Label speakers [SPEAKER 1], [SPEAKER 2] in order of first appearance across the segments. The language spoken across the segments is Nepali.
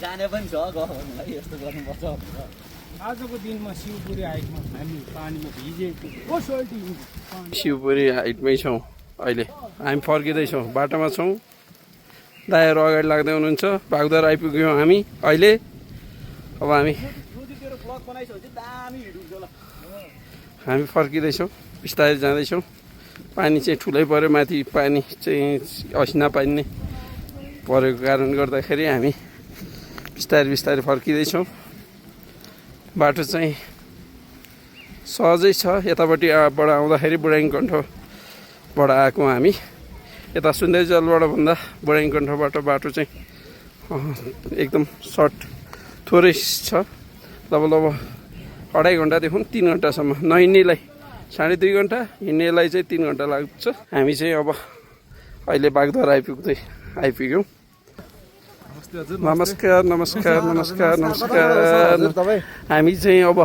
[SPEAKER 1] जाने पनि छ गयो यस्तो गर्नुपर्छ
[SPEAKER 2] आजको दिनमा शिवपुरी हाइटमा हामी पानीमा भिजेको
[SPEAKER 3] शिवपुरी हाइटमै छौँ अहिले हामी फर्किँदैछौँ बाटोमा छौँ दायाँहरू अगाडि लाग्दै हुनुहुन्छ बागदुवार आइपुग्यौँ हामी अहिले अब हामी फर्किँदैछौँ बिस्तारै जाँदैछौँ पानी चाहिँ ठुलै पऱ्यो माथि पानी चाहिँ असिना पानी नै परेको कारणले गर्दाखेरि हामी बिस्तारै फर्किँदैछौँ बाटो चाहिँ सहजै छ यतापट्टिबाट आउँदाखेरि बुढाइङकण्ठबाट आएको हामी यता सुन्दै जलबाट भन्दा बुढाइङकण्ठबाट बाटो चाहिँ एकदम सर्ट थोरै छ लगभग 2.5 घन्टादेखि 3 घन्टासम्म नहिँड्नेलाई 2.5 घन्टा हिँड्नेलाई चाहिँ 3 घन्टा लाग्छ हामी चाहिँ अब अहिले बागदुवार आइपुग्यौँ नमस्कार हामी चाहिँ अब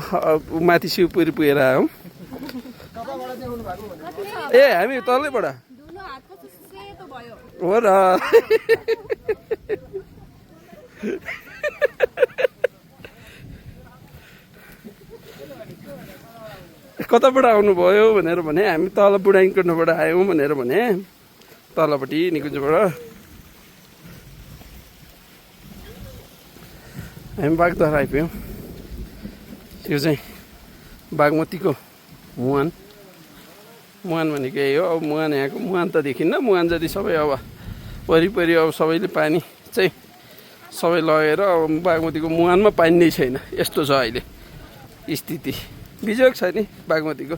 [SPEAKER 3] माथि शिवपुरी पुगेर आयौँ ए हामी तलैबाट हो र कताबाट आउनुभयो भनेर भने हामी तल बुढाइङकण्ठबाट आयौँ भनेर भने तलपट्टि निकुञ्जबाट हामी बागदुवार आइपुग्यौँ यो चाहिँ बागमतीको मुहान भनेको यही हो अब मुहान यहाँको मुहान त देखिन्न मुहान जति सबै अब वरिपरि अब सबैले पानी चाहिँ सबै लगेर अब बागमतीको मुहानमा पानी नै छैन यस्तो छ अहिले स्थिति बिजोग छ नि बागमतीको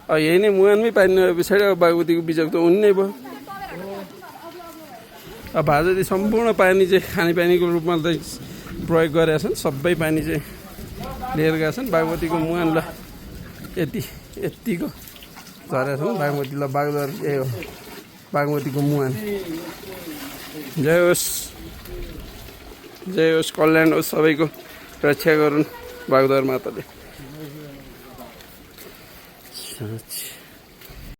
[SPEAKER 3] अब यही नै मुहानमै पानी नभए पछाडि अब बागमतीको बिजोग त हुने नै भयो अब भाजती सम्पूर्ण पानी चाहिँ खानेपानीको रूपमा चाहिँ प्रयोग गरेका छन् सबै पानी चाहिँ लिएर गएका छन् बागमतीको मुहानलाई यतिको झरेका छन् बागमतीलाई बागदुवार यही हो बागमतीको मुहान जय होस् कल्याण होस् सबैको रक्षा गरून् बागदुवार माताले